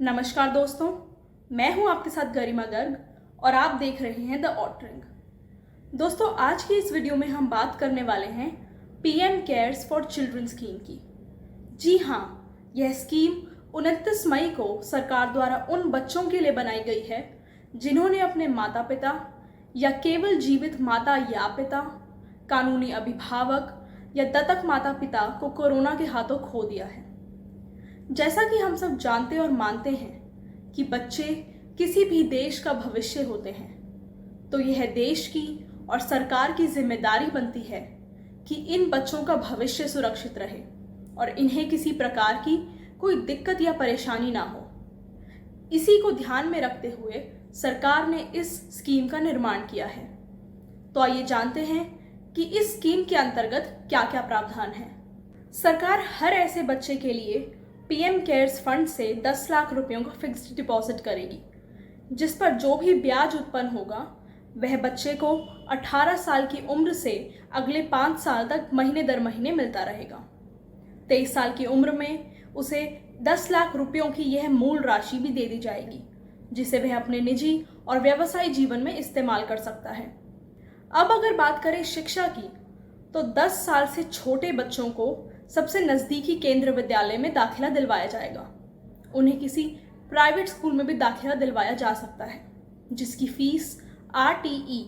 नमस्कार दोस्तों, मैं हूं आपके साथ गरिमा गर्ग और आप देख रहे हैं द ऑटरिंग। दोस्तों, आज की इस वीडियो में हम बात करने वाले हैं PM cares for children scheme की। जी हाँ, यह स्कीम 29 मई को सरकार द्वारा उन बच्चों के लिए बनाई गई है जिन्होंने अपने माता पिता या केवल जीवित माता या पिता, कानूनी अभिभावक या दत्तक माता पिता को कोरोना के हाथों खो दिया है। जैसा कि हम सब जानते और मानते हैं कि बच्चे किसी भी देश का भविष्य होते हैं, तो यह देश की और सरकार की जिम्मेदारी बनती है कि इन बच्चों का भविष्य सुरक्षित रहे और इन्हें किसी प्रकार की कोई दिक्कत या परेशानी ना हो। इसी को ध्यान में रखते हुए सरकार ने इस स्कीम का निर्माण किया है। तो आइए जानते हैं कि इस स्कीम के अंतर्गत क्या क्या प्रावधान है। सरकार हर ऐसे बच्चे के लिए पीएम केयर्स फंड से 10 लाख रुपयों का फिक्स्ड डिपॉजिट करेगी, जिस पर जो भी ब्याज उत्पन्न होगा वह बच्चे को 18 साल की उम्र से अगले 5 साल तक महीने दर महीने मिलता रहेगा। 23 साल की उम्र में उसे 10 लाख रुपयों की यह मूल राशि भी दे दी जाएगी, जिसे वह अपने निजी और व्यवसायी जीवन में इस्तेमाल कर सकता है। अब अगर बात करें शिक्षा की, तो 10 साल से छोटे बच्चों को सबसे नज़दीकी केंद्र विद्यालय में दाखिला दिलवाया जाएगा। उन्हें किसी प्राइवेट स्कूल में भी दाखिला दिलवाया जा सकता है, जिसकी fees RTE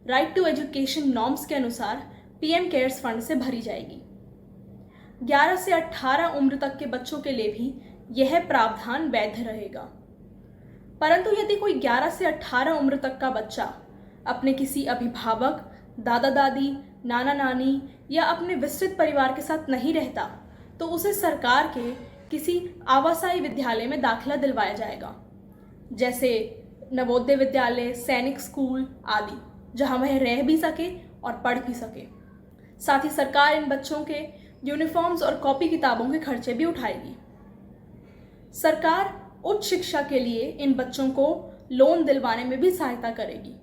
right to education norms के अनुसार पीएम केयर्स फंड से भरी जाएगी। 11 से 18 उम्र तक के बच्चों के लिए भी यह प्रावधान वैध रहेगा। परंतु यदि कोई 11 से 18 उम्र तक का बच्चा अपने किसी अभिभावक, दादा दादी, नाना नानी या अपने विस्तृत परिवार के साथ नहीं रहता, तो उसे सरकार के किसी आवासीय विद्यालय में दाखिला दिलवाया जाएगा, जैसे नवोदय विद्यालय, सैनिक स्कूल आदि, जहां वह रह भी सके और पढ़ भी सके। साथ ही सरकार इन बच्चों के यूनिफॉर्म्स और कॉपी किताबों के खर्चे भी उठाएगी। सरकार उच्च शिक्षा के लिए इन बच्चों को लोन दिलवाने में भी सहायता करेगी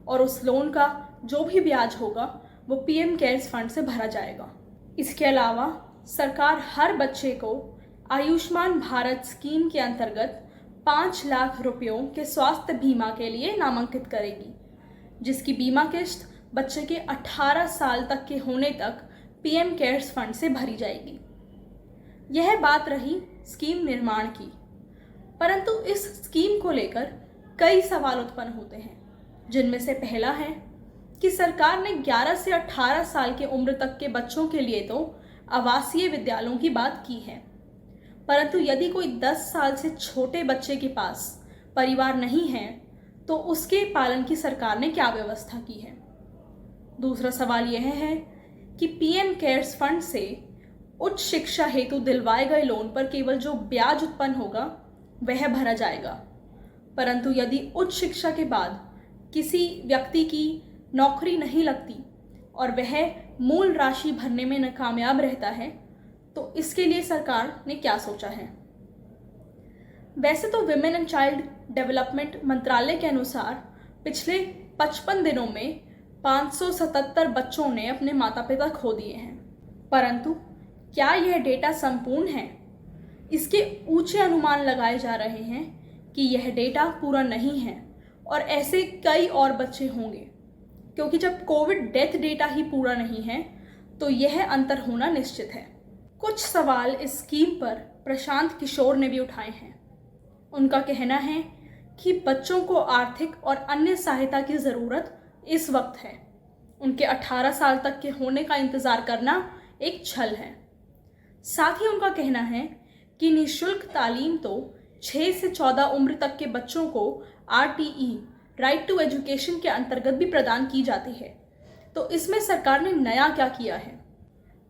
और उस लोन का जो भी ब्याज होगा वो पीएम केयर्स फंड से भरा जाएगा। इसके अलावा सरकार हर बच्चे को आयुष्मान भारत स्कीम के अंतर्गत 5 लाख रुपयों के स्वास्थ्य बीमा के लिए नामांकित करेगी, जिसकी बीमा किश्त बच्चे के 18 साल तक के होने तक पीएम केयर्स फंड से भरी जाएगी। यह बात रही स्कीम निर्माण की, परंतु इस स्कीम को लेकर कई सवाल उत्पन्न होते हैं, जिनमें से पहला है कि सरकार ने 11 से 18 साल के उम्र तक के बच्चों के लिए तो आवासीय विद्यालयों की बात की है, परंतु यदि कोई 10 साल से छोटे बच्चे के पास परिवार नहीं है तो उसके पालन की सरकार ने क्या व्यवस्था की है। दूसरा सवाल यह है कि पीएम केयर्स फंड से उच्च शिक्षा हेतु दिलवाए गए लोन पर केवल जो ब्याज उत्पन्न होगा वह भरा जाएगा, परंतु यदि उच्च शिक्षा के बाद किसी व्यक्ति की नौकरी नहीं लगती और वह मूल राशि भरने में नाकामयाब रहता है, तो इसके लिए सरकार ने क्या सोचा है। वैसे तो विमेन एंड चाइल्ड डेवलपमेंट मंत्रालय के अनुसार पिछले 55 दिनों में 577 बच्चों ने अपने माता पिता खो दिए हैं, परंतु क्या यह डेटा संपूर्ण है? इसके ऊंचे अनुमान लगाए जा रहे हैं कि यह डेटा पूरा नहीं है और ऐसे कई और बच्चे होंगे, क्योंकि जब कोविड डेथ डेटा ही पूरा नहीं है तो यह अंतर होना निश्चित है। कुछ सवाल इस स्कीम पर प्रशांत किशोर ने भी उठाए हैं। उनका कहना है कि बच्चों को आर्थिक और अन्य सहायता की ज़रूरत इस वक्त है। उनके 18 साल तक के होने का इंतज़ार करना एक छल है। साथ ही उनका कहना है कि निःशुल्क तालीम तो 6 से 14 उम्र तक के बच्चों को RTE राइट टू एजुकेशन के अंतर्गत भी प्रदान की जाती है, तो इसमें सरकार ने नया क्या किया है।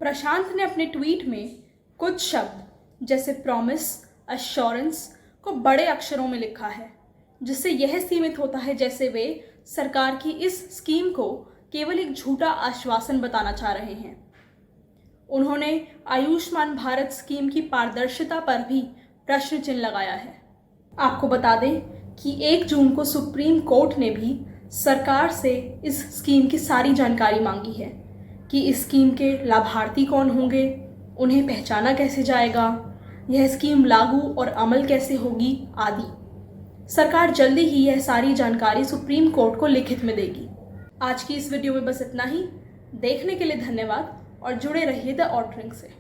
प्रशांत ने अपने ट्वीट में कुछ शब्द जैसे प्रॉमिस, अश्योरेंस को बड़े अक्षरों में लिखा है, जिससे यह सीमित होता है जैसे वे सरकार की इस स्कीम को केवल एक झूठा आश्वासन बताना चाह रहे हैं। उन्होंने आयुष्मान भारत स्कीम की पारदर्शिता पर भी प्रश्न चिन्ह लगाया है। आपको बता दें कि 1 जून को सुप्रीम कोर्ट ने भी सरकार से इस स्कीम की सारी जानकारी मांगी है कि इस स्कीम के लाभार्थी कौन होंगे, उन्हें पहचाना कैसे जाएगा, यह स्कीम लागू और अमल कैसे होगी आदि। सरकार जल्दी ही यह सारी जानकारी सुप्रीम कोर्ट को लिखित में देगी। आज की इस वीडियो में बस इतना ही। देखने के लिए धन्यवाद और जुड़े रहिए द ऑटरिंग से।